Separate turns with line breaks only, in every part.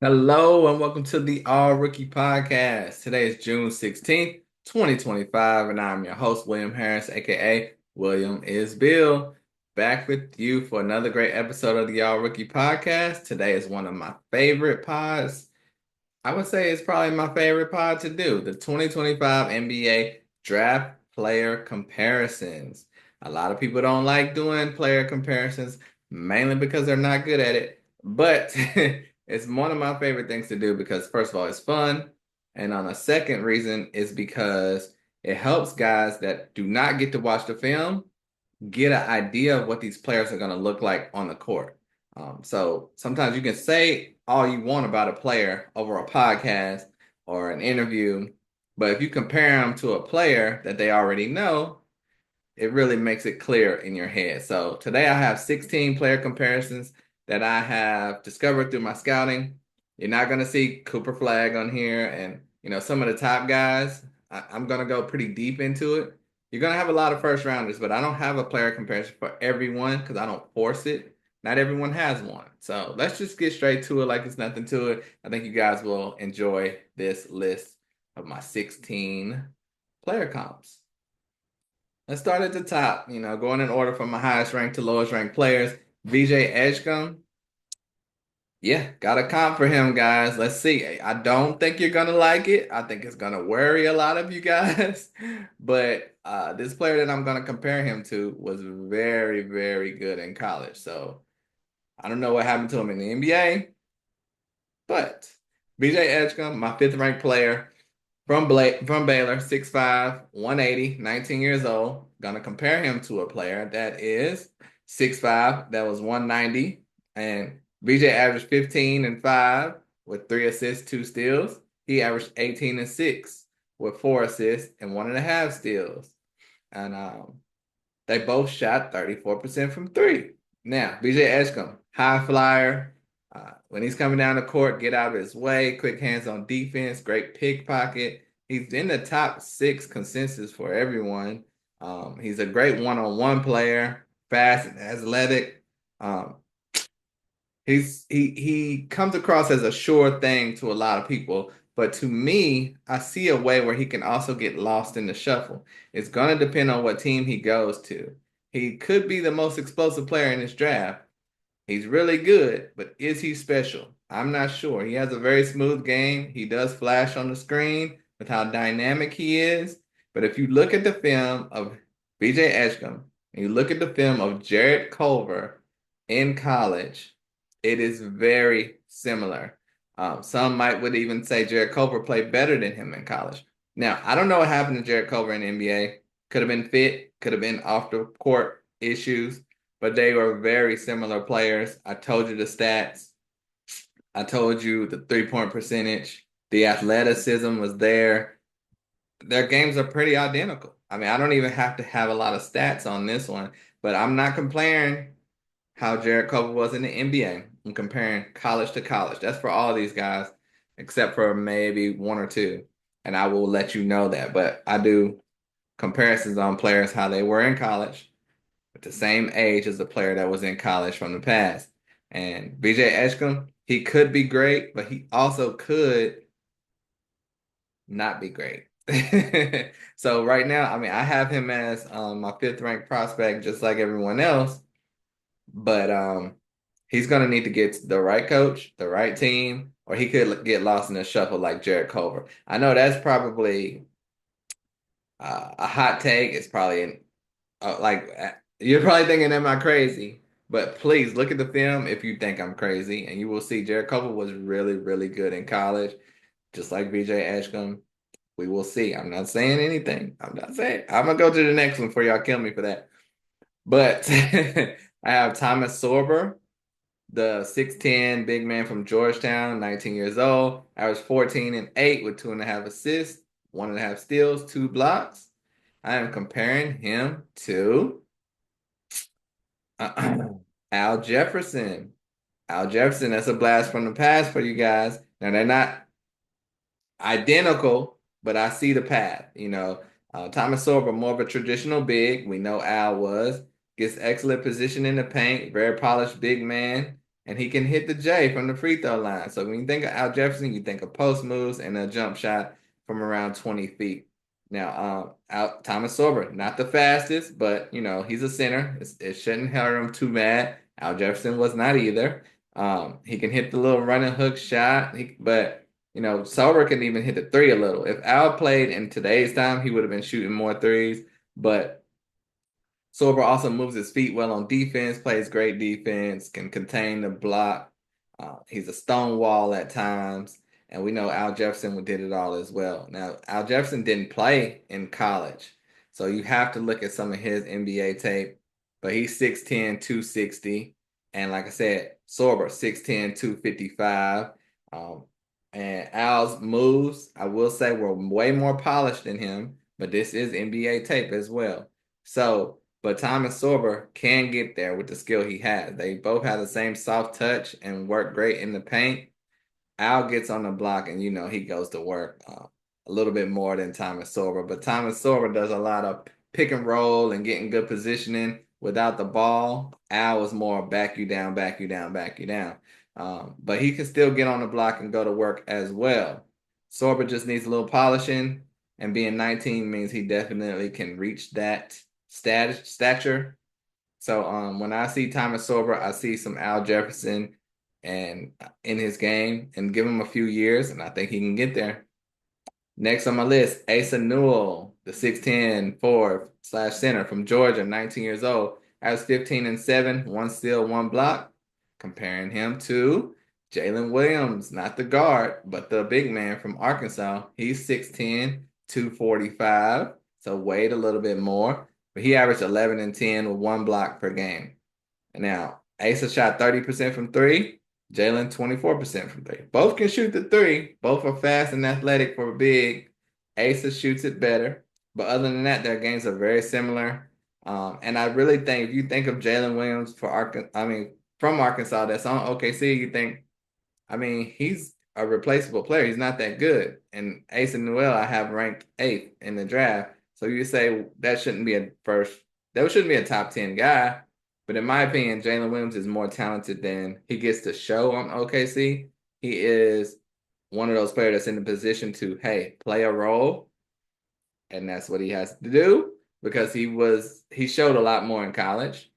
Hello and welcome to the All Rookie Podcast. Today is June 16th, 2025, and I'm your host, William Harris, aka William is Bill, back with you for another great episode of the All Rookie Podcast. Today is one of my favorite pods. I would say it's probably my favorite pod to do, the 2025 NBA Draft Player Comparisons. A lot of people don't like doing player comparisons, mainly because they're not good at it. But it's one of my favorite things to do because, first of all, it's fun. And on a second reason, is because it helps guys that do not get to watch the film get an idea of what these players are going to look like on the court. So sometimes you can say all you want about a player over a podcast or an interview, but if you compare them to a player that they already know, it really makes it clear in your head. So today I have 16 player comparisons that I have discovered through my scouting. You're not going to see Cooper Flag on here and some of the top guys. I'm going to go pretty deep into it. You're going to have a lot of first rounders, but I don't have a player comparison for everyone because I don't force it. Not everyone has one. So let's just get straight to it like it's nothing to it. I think you guys will enjoy this list of my 16 player comps. Let's start at the top, going in order from my highest ranked to lowest ranked players. VJ Edgecombe. Yeah, got a comp for him, guys. Let's see. I don't think you're gonna like it. I think it's gonna worry a lot of you guys. But this player that I'm gonna compare him to was very, very good in college. So I don't know what happened to him in the NBA, but VJ Edgecombe, my fifth ranked player from Baylor, 6'5", 180, 19 years old. Gonna compare him to a player that is 6'5", that was 190, and VJ averaged 15 and 5 with 3 assists, 2 steals. He averaged 18 and 6 with 4 assists and 1.5 steals. And they both shot 34% from three. Now, BJ Edgecombe, high flyer. When he's coming down the court, get out of his way, quick hands on defense, great pickpocket. He's in the top 6 consensus for everyone. He's a great one-on-one player, fast and athletic. Um, he comes across as a sure thing to a lot of people, but to me, I see a way where he can also get lost in the shuffle. It's going to depend on what team he goes to. He could be the most explosive player in this draft. He's really good, but is he special? I'm not sure. He has a very smooth game. He does flash on the screen with how dynamic he is. But if you look at the film of BJ Edgecombe and you look at the film of Jarrett Culver in college, it is very similar. Some would even say Jarrett Culver played better than him in college. Now, I don't know what happened to Jarrett Culver in the NBA. Could have been fit, could have been off the court issues, but they were very similar players. I told you the stats. I told you the 3-point percentage. The athleticism was there. Their games are pretty identical. I mean, I don't even have to have a lot of stats on this one, but I'm not comparing how Jared Culver was in the NBA. I'm comparing college to college. That's for all these guys, except for maybe one or two. And I will let you know that. But I do comparisons on players, how they were in college at the same age as the player that was in college from the past. And BJ Edgecombe, he could be great, but he also could not be great. So right now, I mean, I have him as my fifth ranked prospect, just like everyone else. But he's gonna need to get the right coach, the right team, or he could get lost in the shuffle like Jarrett Culver. I know that's probably a hot take. It's probably you're probably thinking, "Am I crazy?" But please look at the film if you think I'm crazy, and you will see Jarrett Culver was really, really good in college, just like BJ Ashcombe. We will see. I'm not saying anything. I'm not saying. I'm gonna go to the next one before y'all kill me for that. But I have Thomas Sorber, the 6'10" big man from Georgetown, 19 years old, averaged 14 and 8 with 2.5 assists, 1.5 steals, 2 blocks. I am comparing him to Al Jefferson. Al Jefferson, that's a blast from the past for you guys. Now, they're not identical, but I see the path. Thomas Sorber, more of a traditional big. We know Al was. Gets excellent position in the paint, very polished big man. and he can hit the J from the free throw line. So when you think of Al Jefferson, you think of post moves and a jump shot from around 20 feet. Now, Thomas Sorber, not the fastest, but he's a center. It shouldn't hurt him too bad. Al Jefferson was not either. He can hit the little running hook shot, but Sorber can even hit the three a little. If Al played in today's time, he would have been shooting more threes. But Sorber also moves his feet well on defense, plays great defense, can contain the block. He's a stone wall at times. And we know Al Jefferson did it all as well. Now, Al Jefferson didn't play in college. So you have to look at some of his NBA tape. But he's 6'10", 260. And like I said, Sorber, 6'10", 255. And Al's moves, I will say, were way more polished than him. But this is NBA tape as well. But Thomas Sorber can get there with the skill he has. They both have the same soft touch and work great in the paint. Al gets on the block and he goes to work a little bit more than Thomas Sorber. But Thomas Sorber does a lot of pick and roll and getting good positioning without the ball. Al was more back you down, back you down, back you down. But he can still get on the block and go to work as well. Sorber just needs a little polishing, and being 19 means he definitely can reach that stature. So when I see Thomas Sorber, I see some Al Jefferson and in his game, and give him a few years, and I think he can get there. Next on my list, Asa Newell, the 6'10" forward/center from Georgia, 19 years old, has 15 and 7, 1 steal, 1 block. Comparing him to Jalen Williams, not the guard, but the big man from Arkansas. He's 6'10", 245, so weighed a little bit more, but he averaged 11 and 10 with 1 block per game. And now, Asa shot 30% from three, Jalen 24% from three. Both can shoot the three. Both are fast and athletic for a big. Asa shoots it better. But other than that, their games are very similar. And I really think if you think of Jalen Williams from Arkansas that's on OKC, you think, he's a replaceable player. He's not that good. And Asa Newell, I have ranked 8th in the draft. So you say that shouldn't be a top 10 guy. But in my opinion, Jalen Williams is more talented than he gets to show on OKC. He is one of those players that's in the position to, hey, play a role. And that's what he has to do because he showed a lot more in college.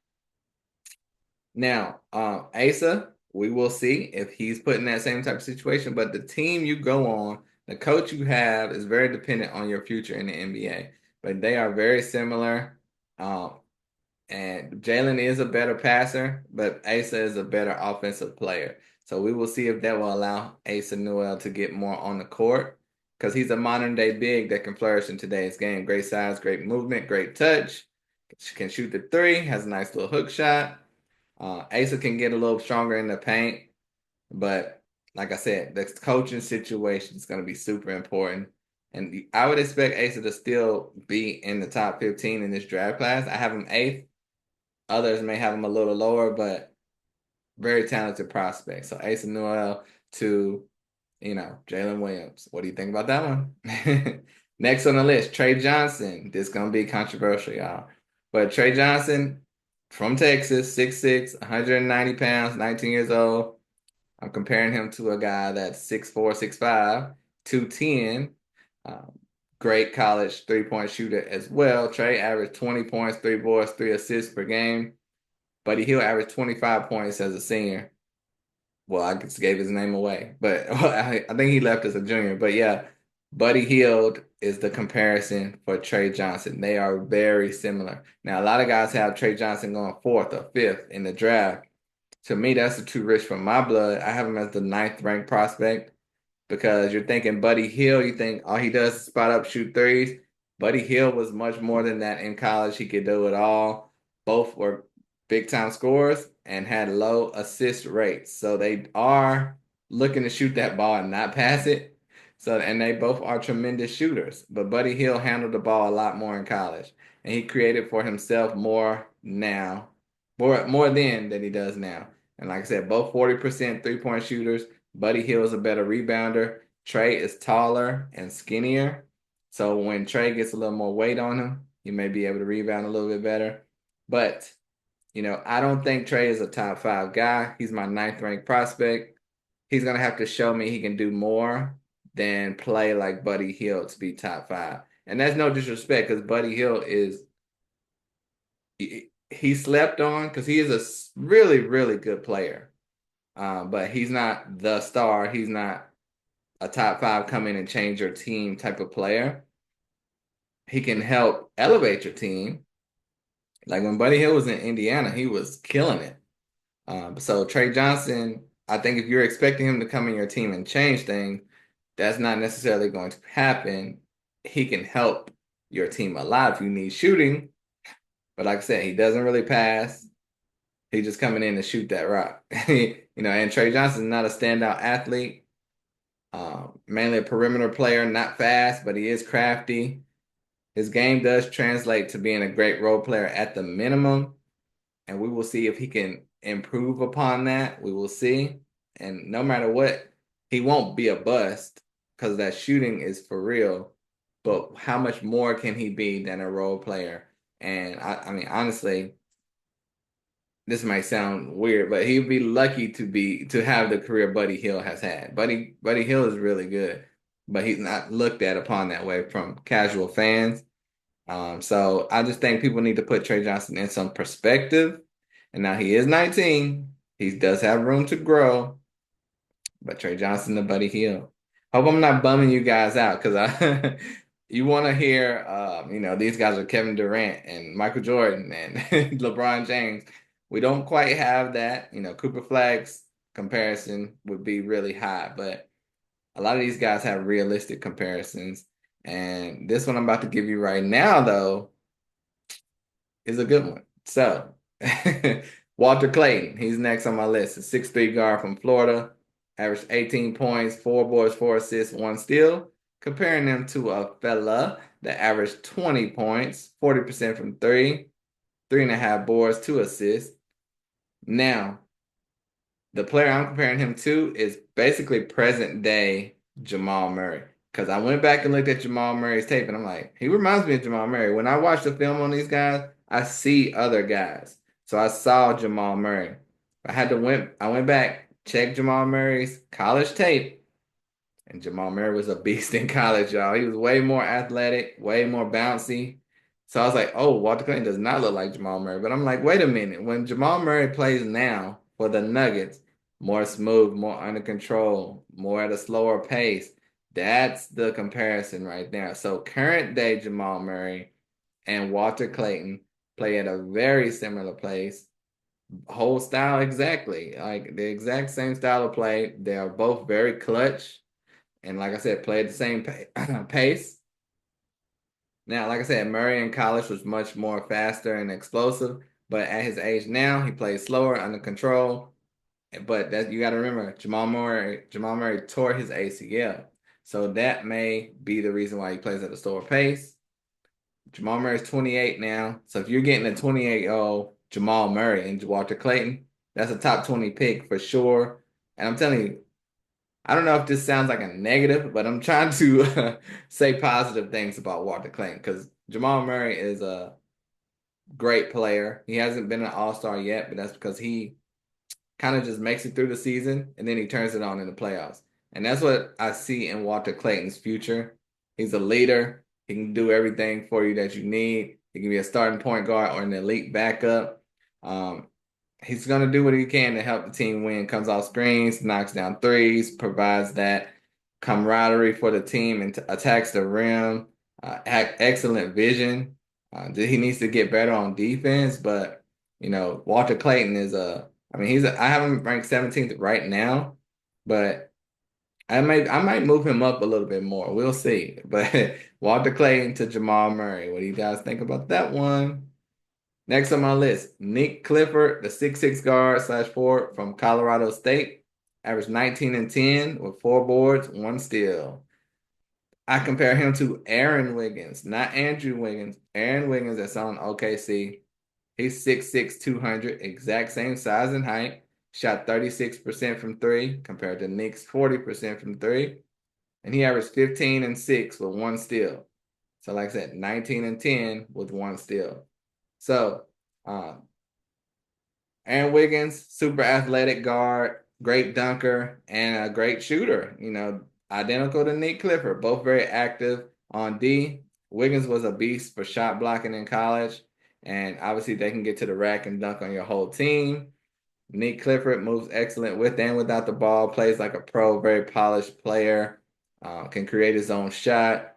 Now, Asa, we will see if he's put in that same type of situation. But the team you go on, the coach you have is very dependent on your future in the NBA. But they are very similar. And Jalen is a better passer, but Asa is a better offensive player. So we will see if that will allow Asa Newell to get more on the court because he's a modern day big that can flourish in today's game. Great size, great movement, great touch, can shoot the three, has a nice little hook shot. Asa can get a little stronger in the paint, but like I said, the coaching situation is going to be super important. And I would expect Asa to still be in the top 15 in this draft class. I have him 8th. Others may have him a little lower, but very talented prospect. So Asa Newell to, Jalen Williams. What do you think about that one? Next on the list, Trey Johnson. This is going to be controversial, y'all. But Trey Johnson from Texas, 6'6", 190 pounds, 19 years old. I'm comparing him to a guy that's 6'4", 6'5", 210. Great college three-point shooter as well. Trey averaged 20 points, 3 boards, 3 assists per game. Buddy Hield averaged 25 points as a senior. Well, I just gave his name away, but I think he left as a junior. But yeah, Buddy Hield is the comparison for Trey Johnson. They are very similar. Now, a lot of guys have Trey Johnson going 4th or 5th in the draft. To me, that's too rich for my blood. I have him as the 9th ranked prospect because you're thinking Buddy Hield, you think all he does is spot up, shoot threes. Buddy Hield was much more than that in college. He could do it all. Both were big time scorers and had low assist rates. So they are looking to shoot that ball and not pass it. And they both are tremendous shooters. But Buddy Hield handled the ball a lot more in college. And he created for himself more now, more then than he does now. And like I said, both 40% three-point shooters. Buddy Hield is a better rebounder. Trey is taller and skinnier. So when Trey gets a little more weight on him, he may be able to rebound a little bit better. But I don't think Trey is a top 5 guy. He's my ninth ranked prospect. He's gonna have to show me he can do more than play like Buddy Hield to be top 5. And that's no disrespect because Buddy Hield is he slept on because he is a really, really good player. But he's not the star. He's not a top 5 come in and change your team type of player. He can help elevate your team. Like when Buddy Hield was in Indiana, he was killing it. So Trey Johnson, I think if you're expecting him to come in your team and change things, that's not necessarily going to happen. He can help your team a lot if you need shooting, but like I said, he doesn't really pass. He's just coming in to shoot that rock. And Trey Johnson's not a standout athlete, mainly a perimeter player, not fast, but he is crafty. His game does translate to being a great role player at the minimum, and we will see if he can improve upon that. We will see. And no matter what, he won't be a bust because that shooting is for real. But how much more can he be than a role player? And I mean, honestly, this might sound weird, but he'd be lucky to have the career Buddy Hield has had. Buddy Hield is really good, but he's not looked at upon that way from casual fans. So I just think people need to put Trey Johnson in some perspective. And now he is 19. He does have room to grow, but Trey Johnson and Buddy Hield. Hope I'm not bumming you guys out because you want to hear, these guys are Kevin Durant and Michael Jordan and LeBron James. We don't quite have that. Cooper Flag's comparison would be really high, but a lot of these guys have realistic comparisons. And this one I'm about to give you right now, though, is a good one. So, Walter Clayton, he's next on my list. A 6'3" guard from Florida, averaged 18 points, 4 boards, 4 assists, 1 steal. Comparing them to a fella that averaged 20 points, 40% from 3, 3.5 boards, 2 assists. Now, the player I'm comparing him to is basically present day Jamal Murray. Because I went back and looked at Jamal Murray's tape and I'm like, he reminds me of Jamal Murray. When I watch the film on these guys, I see other guys. So I saw Jamal Murray. I went back, checked Jamal Murray's college tape, and Jamal Murray was a beast in college, y'all. He was way more athletic, way more bouncy. So I was like, oh, Walter Clayton does not look like Jamal Murray. But I'm like, wait a minute. When Jamal Murray plays now for the Nuggets, more smooth, more under control, more at a slower pace, that's the comparison right there. So current day Jamal Murray and Walter Clayton play at a very similar place. Whole style exactly, like the exact same style of play. They are both very clutch. And like I said, play at the same pace. Now, like I said, Murray in college was much more faster and explosive, but at his age now, he plays slower, under control. But that you got to remember, Jamal Murray tore his ACL, so that may be the reason why he plays at a slower pace. Jamal Murray's 28 now, so if you're getting a 28-year-old Jamal Murray and Walter Clayton, that's a top 20 pick for sure. And I'm telling you, I don't know if this sounds like a negative, but I'm trying to say positive things about Walter Clayton because Jamal Murray is a great player. He hasn't been an all-star yet, but that's because he kind of just makes it through the season and then he turns it on in the playoffs. And that's what I see in Walter Clayton's future. He's a leader. He can do everything for you that you need. He can be a starting point guard or an elite backup. Um, he's going to do what he can to help the team win. Comes off screens, knocks down threes, provides that camaraderie for the team and attacks the rim. Excellent vision. He needs to get better on defense, but Walter Clayton is I have him ranked 17th right now, but I might move him up a little bit more. We'll see. But Walter Clayton to Jamal Murray. What do you guys think about that one? Next on my list, Nick Clifford, the 6'6" guard / forward from Colorado State, averaged 19 and 10 with 4 boards, 1 steal. I compare him to Aaron Wiggins, not Andrew Wiggins. Aaron Wiggins that's on OKC. He's 6'6", 200, exact same size and height. Shot 36% from 3 compared to Nick's 40% from 3. And he averaged 15 and 6 with 1 steal. So like I said, 19 and 10 with 1 steal. So Aaron Wiggins, super athletic guard, great dunker, and a great shooter. Identical to Nick Clifford, both very active on D. Wiggins was a beast for shot blocking in college, and obviously they can get to the rack and dunk on your whole team. Nick Clifford moves excellent with and without the ball, plays like a pro, very polished player, can create his own shot,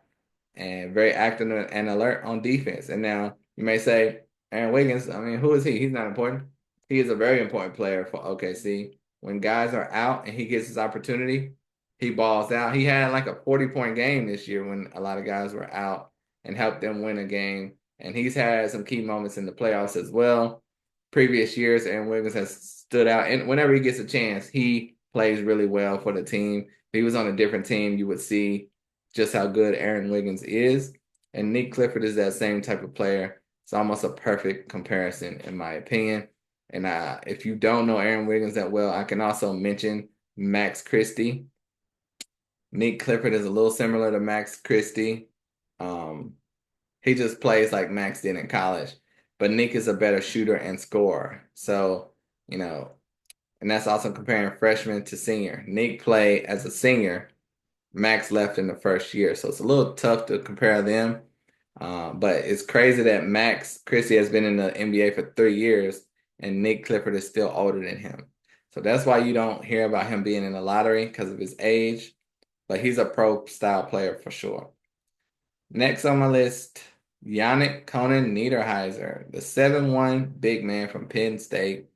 and very active and alert on defense. And now you may say, Aaron Wiggins, I mean, who is he? He's not important. He is a very important player for OKC. When guys are out and he gets his opportunity, he balls out. He had like a 40-point game this year when a lot of guys were out and helped them win a game. And he's had some key moments in the playoffs as well. Previous years, Aaron Wiggins has stood out. And whenever he gets a chance, he plays really well for the team. If he was on a different team, you would see just how good Aaron Wiggins is. And Nick Clifford is that same type of player. It's almost a perfect comparison, in my opinion. And if you don't know Aaron Wiggins that well, I can also mention Max Christie. Nick Clifford is a little similar to Max Christie. Um, he just plays like Max did in college, but Nick is a better shooter and scorer. So, you know, and that's also comparing freshman to senior. Nick played as a senior. Max left in the first year, so it's a little tough to compare them. But it's crazy that Max Christie has been in the NBA for 3 years, and Nick Clifford is still older than him. So that's why you don't hear about him being in the lottery because of his age. But he's a pro style player for sure. Next on my list, Yannick Conan Niederheiser, the 7'1" big man from Penn State,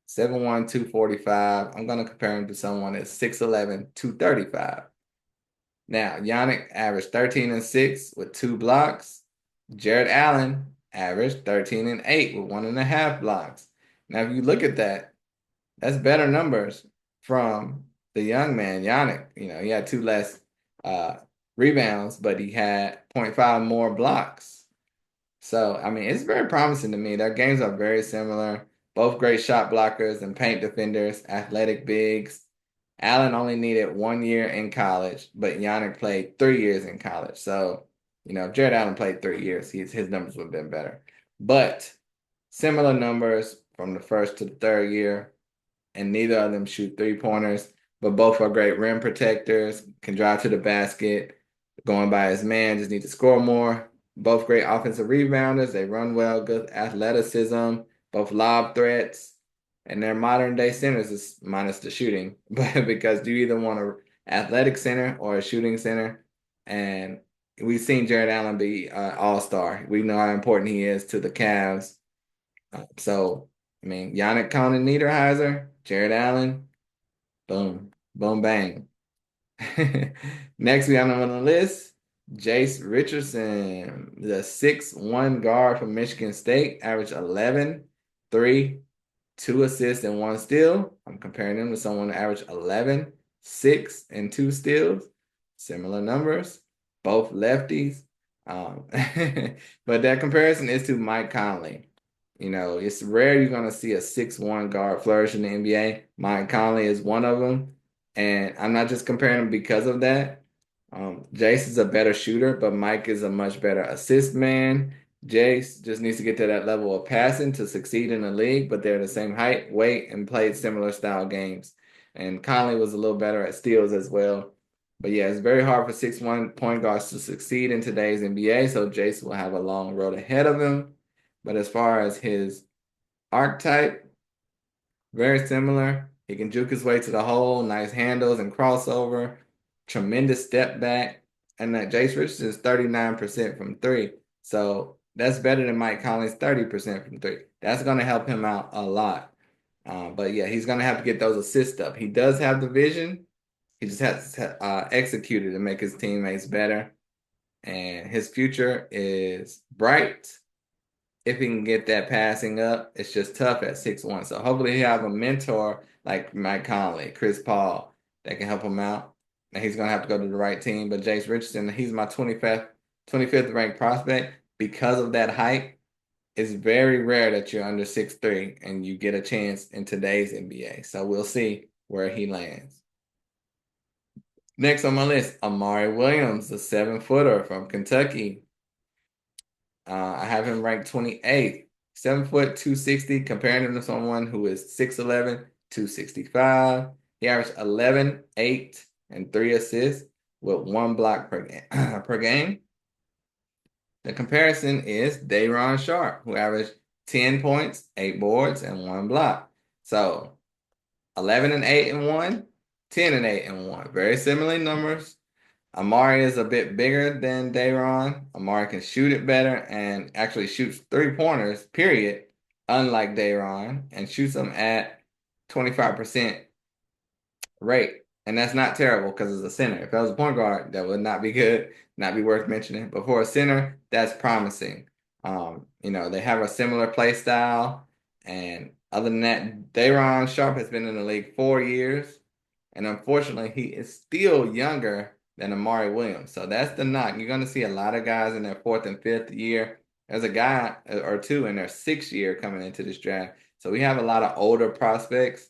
7'1", 245. I'm going to compare him to someone that's 6'11", 235. Now, Yannick averaged 13 and 6 with 2 blocks. Jared Allen averaged 13 and 8 with 1.5 blocks. Now, if you look at that, that's better numbers from the young man, Yannick. He had 2 less rebounds, but he had 0.5 more blocks. So, I mean, it's very promising to me. Their games are very similar. Both great shot blockers and paint defenders, athletic bigs. Allen only needed 1 year in college, but Yannick played 3 years in college. So, if Jared Allen played 3 years, his numbers would have been better. But similar numbers from the first to the third year, and neither of them shoot 3-pointers, but both are great rim protectors, can drive to the basket, going by his man, just need to score more. Both great offensive rebounders. They run well, good athleticism, both lob threats. And they're modern day centers, is minus the shooting, but because you either want an athletic center or a shooting center, and we've seen Jared Allen be an all-star. We know how important he is to the Cavs. So, I mean, Yannick Conan Niederheiser, Jared Allen, boom, boom, bang. Next, we have on the list, Jace Richardson, the 6'1" guard from Michigan State, averaged 11, 3, 2 assists and 1 steal. I'm comparing them to someone that averaged 11, 6, and 2 steals. Similar numbers, both lefties. But that comparison is to Mike Conley. It's rare you're going to see a 6'1" guard flourish in the NBA. Mike Conley is one of them. And I'm not just comparing them because of that. Jace is a better shooter, but Mike is a much better assist man. Jace just needs to get to that level of passing to succeed in the league, but they're the same height, weight, and played similar style games. And Conley was a little better at steals as well. But yeah, it's very hard for 6'1" point guards to succeed in today's NBA, so Jace will have a long road ahead of him. But as far as his archetype, very similar. He can juke his way to the hole, nice handles and crossover, tremendous step back. And that Jace Richardson is 39% from 3. So that's better than Mike Conley's 30% from 3. That's going to help him out a lot. But yeah, he's going to have to get those assists up. He does have the vision. He just has to execute it to make his teammates better. And his future is bright if he can get that passing up. It's just tough at 6'1". So hopefully he have a mentor like Mike Conley, Chris Paul, that can help him out. And he's going to have to go to the right team. But Jace Richardson, he's my 25th ranked prospect. Because of that height, it's very rare that you're under 6'3" and you get a chance in today's NBA. So we'll see where he lands. Next on my list, Amari Williams, the 7-footer from Kentucky. I have him ranked 28th. 7 foot, 260, comparing him to someone who is 6'11", 265. He averaged 11, 8, and 3 assists with 1 block per game. The comparison is Day'Ron Sharpe, who averaged 10 points, 8 boards, and 1 block. So 11 and 8 and 1, 10 and 8 and 1. Very similar numbers. Amar'e is a bit bigger than Day'Ron. Amar'e can shoot it better and actually shoots 3-pointers, period, unlike Day'Ron, and shoots them at 25% rate. And that's not terrible because it's a center. If I was a point guard, that would not be good, not be worth mentioning. But for a center, that's promising. They have a similar play style. And other than that, Day'Ron Sharpe has been in the league 4 years. And unfortunately, he is still younger than Amar'e Williams. So that's the knock. You're going to see a lot of guys in their 4th and 5th year. There's a guy or two in their 6th year coming into this draft. So we have a lot of older prospects.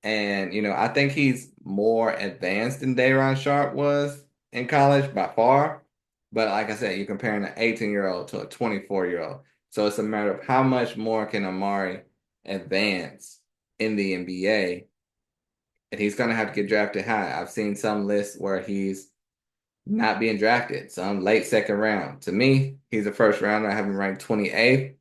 And, I think he's more advanced than Day'Ron Sharpe was in college by far. But like I said, you're comparing an 18-year-old to a 24-year-old. So it's a matter of how much more can Amar'e advance in the NBA. And he's going to have to get drafted high. I've seen some lists where he's not being drafted, some late second round. To me, he's a first rounder. I have him ranked 28th.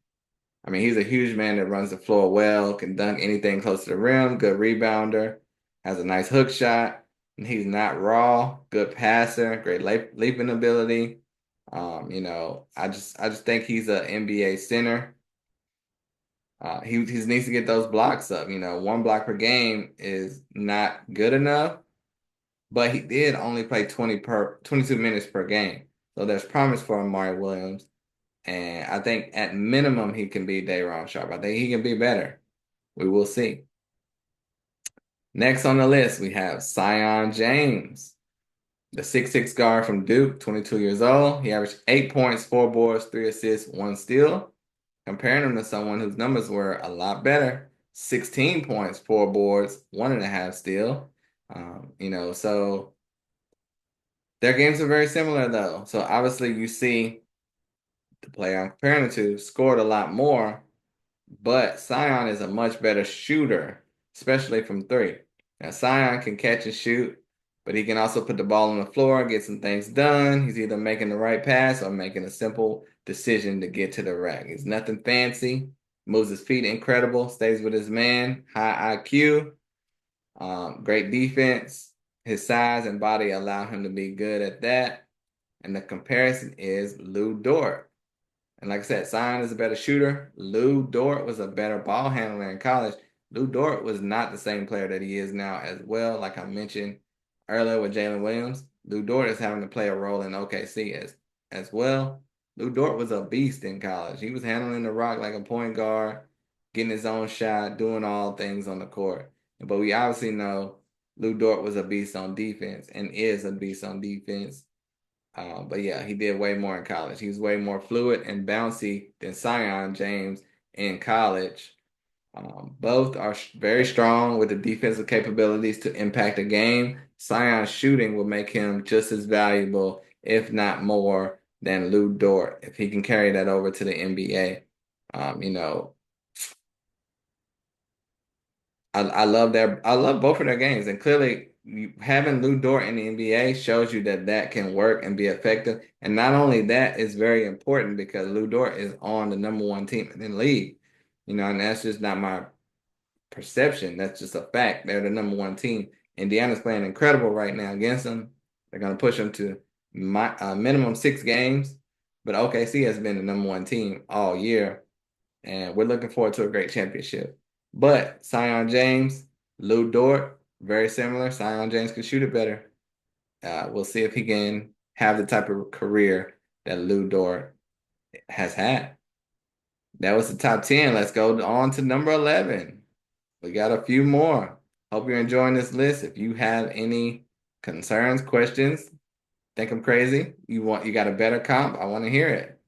I mean, he's a huge man that runs the floor well, can dunk anything close to the rim, good rebounder, has a nice hook shot, and he's not raw, good passer, great leaping ability. I just think he's an NBA center. He needs to get those blocks up. 1 block per game is not good enough, but he did only play 22 minutes per game. So there's promise for Amar'e Williams. And I think at minimum he can be Day'Ron Sharpe. I think he can be better. We will see. Next on the list, we have Zion James, the 6'6" guard from Duke, 22 years old. He averaged 8 points, 4 boards, 3 assists, 1 steal. Comparing him to someone whose numbers were a lot better, 16 points, 4 boards, 1.5 steal. So their games are very similar though. So obviously you see the player I'm comparing it to scored a lot more, but Zion is a much better shooter, especially from 3. Now, Zion can catch and shoot, but he can also put the ball on the floor, get some things done. He's either making the right pass or making a simple decision to get to the rack. He's nothing fancy, moves his feet incredible, stays with his man, high IQ, great defense. His size and body allow him to be good at that. And the comparison is Lu Dort. And like I said, Zion is a better shooter. Lu Dort was a better ball handler in college. Lu Dort was not the same player that he is now as well. Like I mentioned earlier with Jalen Williams, Lu Dort is having to play a role in OKC as well. Lu Dort was a beast in college. He was handling the rock like a point guard, getting his own shot, doing all things on the court. But we obviously know Lu Dort was a beast on defense and is a beast on defense. But yeah, he did way more in college. He was way more fluid and bouncy than Zion James in college. Both are very strong with the defensive capabilities to impact a game. Zion's shooting will make him just as valuable, if not more, than Lu Dort if he can carry that over to the NBA. I love both of their games, and clearly having Lu Dort in the NBA shows you that can work and be effective. And not only that is very important because Lu Dort is on the #1 team in the league, and that's just not my perception. That's just a fact. They're the #1 team. Indiana's playing incredible right now against them. They're going to push them to minimum 6 games, but OKC has been the #1 team all year, and we're looking forward to a great championship. But Zion James, Lu Dort, very similar. Zion James can shoot it better. We'll see if he can have the type of career that Lu Dort has had. That was the top 10. Let's go on to number 11. We got a few more. Hope you're enjoying this list. If you have any concerns, questions, think I'm crazy, you got a better comp, I want to hear it.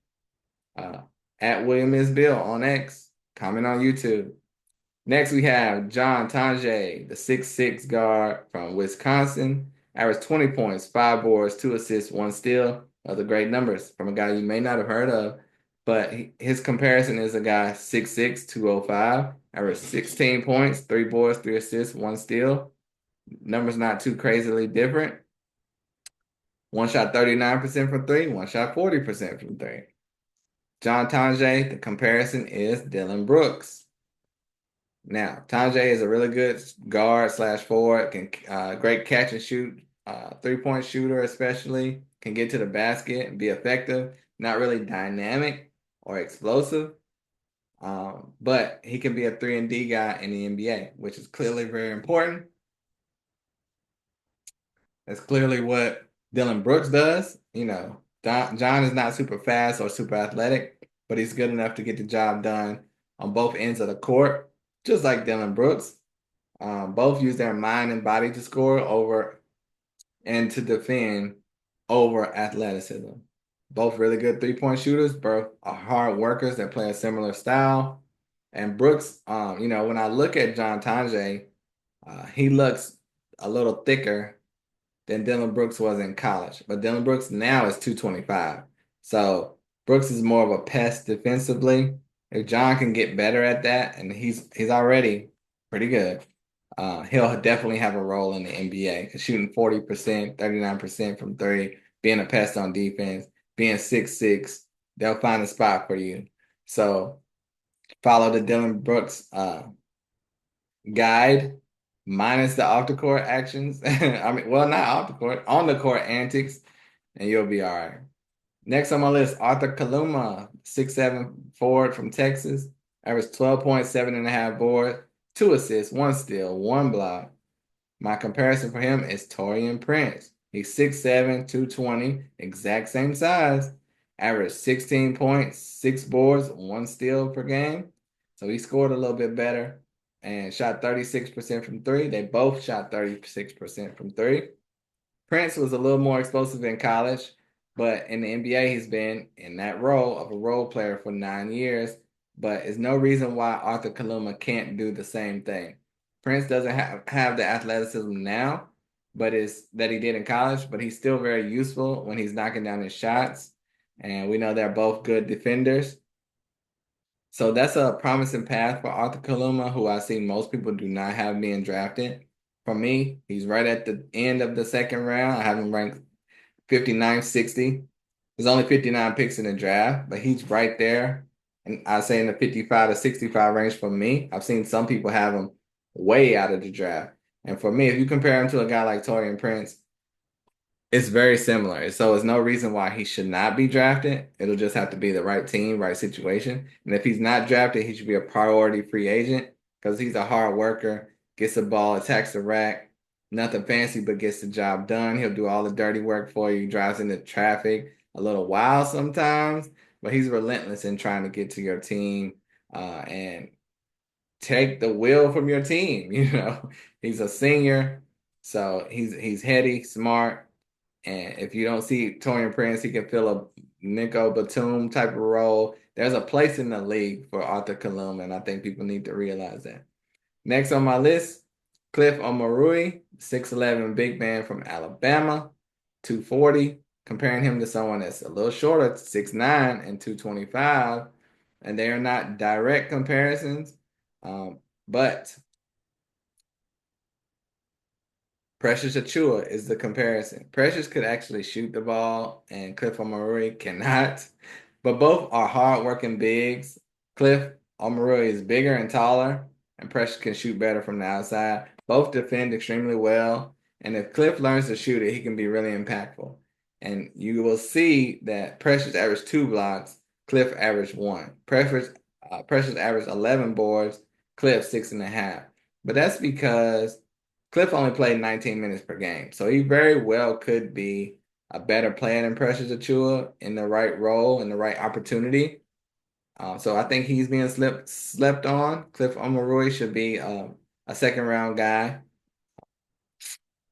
At William is Bill on X, comment on YouTube. Next, we have John Tonje, the 6'6" guard from Wisconsin. Averaged 20 points, 5 boards, 2 assists, 1 steal. Those are great numbers from a guy you may not have heard of. but his comparison is a guy 6'6", 205, averaged 16 points, 3 boards, 3 assists, 1 steal. Numbers not too crazily different. One shot 39% from three, one shot 40% from three. John Tonje, the comparison is Dillon Brooks. Now, Tonje is a really good guard slash forward, can great catch and shoot, 3-point shooter especially, can get to the basket and be effective, not really dynamic or explosive, but he can be a 3-and-D guy in the NBA, which is clearly very important. That's clearly what Dillon Brooks does. John is not super fast or super athletic, but he's good enough to get the job done on both ends of the court, just like Dillon Brooks. Both use their mind and body to score over and to defend over athleticism. Both really good 3-point shooters, both are hard workers that play a similar style. And Brooks, when I look at John Tonje, he looks a little thicker than Dillon Brooks was in college. But Dillon Brooks now is 225. So Brooks is more of a pest defensively. If John can get better at that, and he's already pretty good, he'll definitely have a role in the NBA. Shooting 40%, 39% from three, being a pest on defense, being 6'6", they'll find a spot for you. So follow the Dillon Brooks guide minus the off the court actions. Not off the court, on the court antics, and you'll be all right. Next on my list, Arthur Kaluma, 6'7" forward from Texas, averaged 12 points, 7.5 boards, 2 assists, 1 steal, 1 block. My comparison for him is Taurean Prince. He's 6'7", 220, exact same size, averaged 16 points, 6 boards, 1 steal per game. So he scored a little bit better and shot 36% from three. They both shot 36% from three. Prince was a little more explosive in college, but in the NBA, he's been in that role of a role player for 9 years. But there's no reason why Arthur Kaluma can't do the same thing. Prince doesn't have the athleticism now, but it's that he did in college, but he's still very useful when he's knocking down his shots. And we know they're both good defenders. So that's a promising path for Arthur Kaluma, who I see most people do not have being drafted. For me, he's right at the end of the second round. I have him ranked 59, 60. There's only 59 picks in the draft, but he's right there. And I say in the 55 to 65 range for me. I've seen some people have him way out of the draft. And for me, if you compare him to a guy like Taurean Prince, it's very similar. So there's no reason why he should not be drafted. It'll just have to be the right team, right situation. And if he's not drafted, he should be a priority free agent because he's a hard worker, gets the ball, attacks the rack, nothing fancy, but gets the job done. He'll do all the dirty work for you, drives into traffic a little wild sometimes, but he's relentless in trying to get to your team and take the will from your team. He's a senior, so he's heady, smart. And if you don't see Taurean Prince, he can fill a Nico Batum type of role. There's a place in the league for Arthur Kaluma, and I think people need to realize that. Next on my list, Cliff Omoruyi, 6'11" big man from Alabama, 240. Comparing him to someone that's a little shorter, 6'9" and 225. And they are not direct comparisons, but Precious Achiuwa is the comparison. Precious could actually shoot the ball, and Cliff Omoruyi cannot. But both are hard-working bigs. Cliff Omoruyi is bigger and taller, and Precious can shoot better from the outside. Both defend extremely well, and if Cliff learns to shoot it, he can be really impactful. And you will see that Precious averaged 2 blocks, Cliff averaged 1. Precious averaged 11 boards, Cliff 6.5. But that's because Cliff only played 19 minutes per game, so he very well could be a better player than Precious Achiuwa in the right role, in the right opportunity. So I think he's being slept on. Cliff Omoruyi should be a second round guy.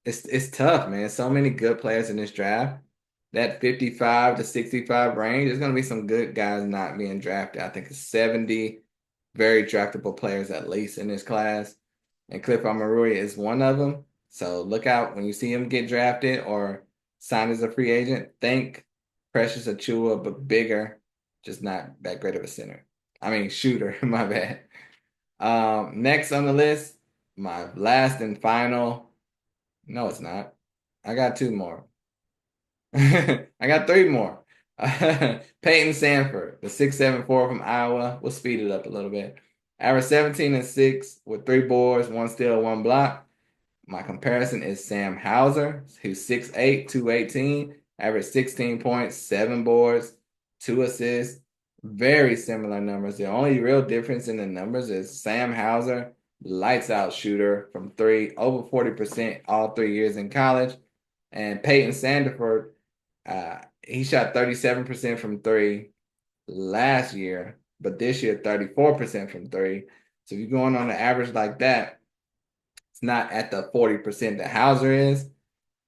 It's tough, man. So many good players in this draft. That 55 to 65 range, there's going to be some good guys not being drafted. I think it's 70 very draftable players at least in this class. And Cliff Omoruyi is one of them. So look out when you see him get drafted or signed as a free agent. Think Precious Achiuwa, but bigger, just not that great of a center. I mean, shooter, my bad. Next on the list, my last and final. No, it's not. I got two more. I got three more. Peyton Sanford, the 6'7" from Iowa. We'll speed it up a little bit. Average 17 and 6 with 3 boards, 1 steal, 1 block. My comparison is Sam Hauser, who's 6'8", 218, average 16 points, 7 boards, 2 assists. Very similar numbers. The only real difference in the numbers is Sam Hauser, lights out shooter from three, over 40% all 3 years in college. And Peyton Sandiford, he shot 37% from three last year, but this year 34% from three. So if you're going on an average like that, it's not at the 40% that Hauser is.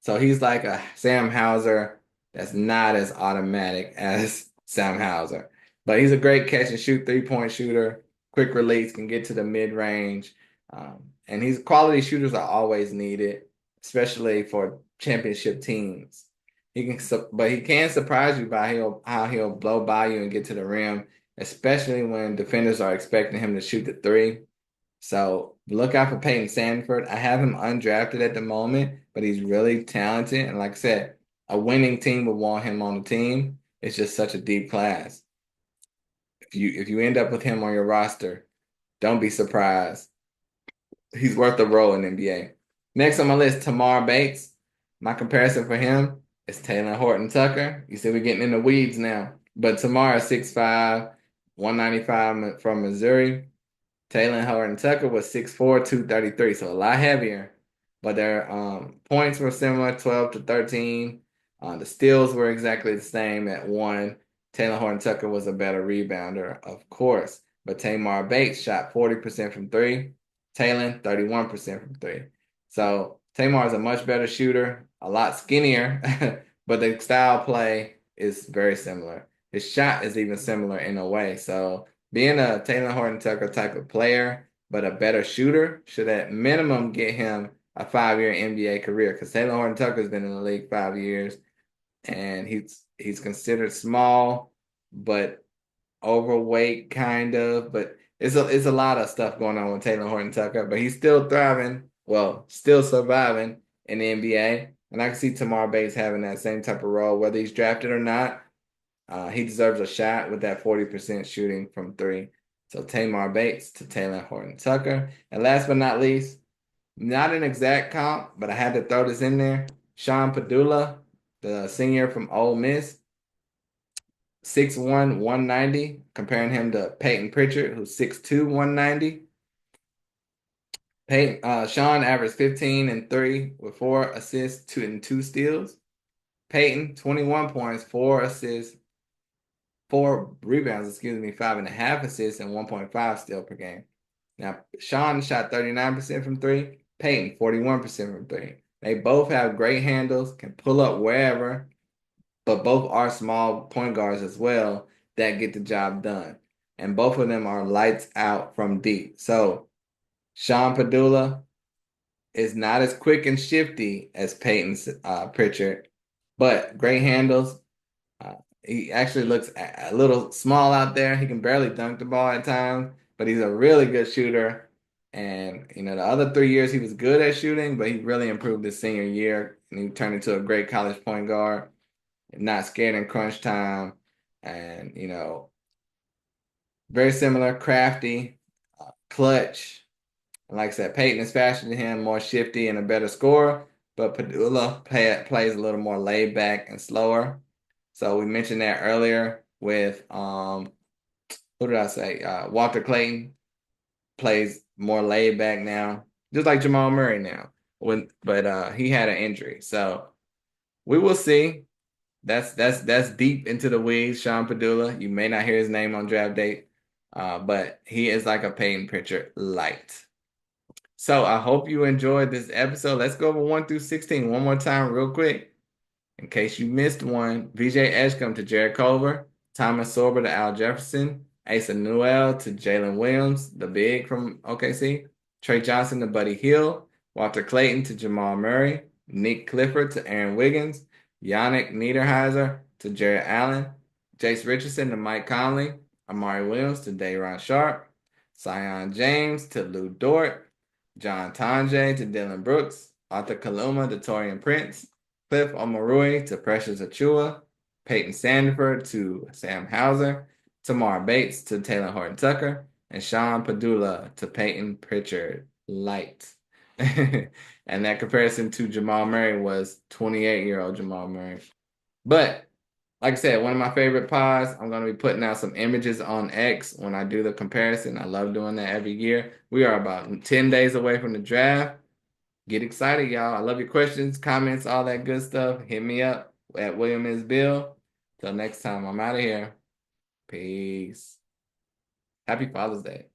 So he's like a Sam Hauser that's not as automatic as Sam Hauser. But he's a great catch and shoot 3-point shooter, quick release, can get to the mid range. And he's quality shooters are always needed, especially for championship teams. But he can surprise you by how he'll blow by you and get to the rim, especially when defenders are expecting him to shoot the three. So look out for Peyton Sandford. I have him undrafted at the moment, but he's really talented. And like I said, a winning team would want him on the team. It's just such a deep class. If you end up with him on your roster, don't be surprised. He's worth a role in the NBA. Next on my list, Tamar Bates. My comparison for him is Taylor Horton Tucker. You see, we're getting in the weeds now. But Tamar is 6'5", 195 from Missouri. Taylor Horton Tucker was 6'4", 233, so a lot heavier. But their points were similar, 12 to 13. The steals were exactly the same at 1. Taylor Horton Tucker was a better rebounder, of course. But Tamar Bates shot 40% from three. Taylor, 31% from three. So Tamar is a much better shooter, a lot skinnier, but the style play is very similar. His shot is even similar in a way. So being a Taylor Horton Tucker type of player, but a better shooter, should at minimum get him a 5-year NBA career. Because Taylor Horton Tucker's been in the league 5 years, and he's considered small, but overweight kind of. But it's a lot of stuff going on with Taylor Horton Tucker, but he's still thriving. Well, still surviving in the NBA. And I can see Tamar Bates having that same type of role, whether he's drafted or not. He deserves a shot with that 40% shooting from three. So Tamar Bates to Taylor Horton Tucker. And last but not least, not an exact comp, but I had to throw this in there. Sean Padula, the senior from Ole Miss, 6'1", 190, comparing him to Peyton Pritchard, who's 6'2", 190. Sean averaged 15 and 3 with 4 assists, 2 and 2 steals. Peyton, 21 points, 4 assists, 4 rebounds, 5.5 assists, and 1.5 steal per game. Now, Sean shot 39% from three, Peyton 41% from three. They both have great handles, can pull up wherever, but both are small point guards as well that get the job done. And both of them are lights out from deep. So Sean Padula is not as quick and shifty as Peyton's Pritchard, but great handles. He actually looks a little small out there. He can barely dunk the ball at times, but he's a really good shooter. And, the other 3 years he was good at shooting, but he really improved his senior year, and he turned into a great college point guard, not scared in crunch time. And, very similar, crafty, clutch. And like I said, Peyton is faster than him, more shifty and a better scorer, but Padula plays a little more laid back and slower. So we mentioned that earlier with who did I say? Walter Clayton plays more laid back now, just like Jamal Murray now. But he had an injury, so we will see. That's deep into the weeds. Sean Padula, you may not hear his name on draft day, but he is like a Peyton Pritchard light. So I hope you enjoyed this episode. Let's go over 1 through 16 one more time, real quick. In case you missed one, VJ Edgecombe to Jared Culver, Thomas Sorber to Al Jefferson, Asa Newell to Jalen Williams, the big from OKC, Trey Johnson to Buddy Hield, Walter Clayton to Jamal Murray, Nick Clifford to Aaron Wiggins, Yannick Niederheiser to Jared Allen, Jace Richardson to Mike Conley, Amari Williams to Day'Ron Sharpe, Zion James to Lou Dort, John Tonje to Dylan Brooks, Arthur Kaluma to Taurean Prince, Cliff Omarui to Precious Achua, Peyton Sandford to Sam Hauser, Tamar Bates to Taylor Horton Tucker, and Sean Padula to Peyton Pritchard Light. And that comparison to Jamal Murray was 28-year-old Jamal Murray. But like I said, one of my favorite pods. I'm going to be putting out some images on X when I do the comparison. I love doing that every year. We are about 10 days away from the draft. Get excited, y'all. I love your questions, comments, all that good stuff. Hit me up at William is Bill. Till next time, I'm out of here. Peace. Happy Father's Day.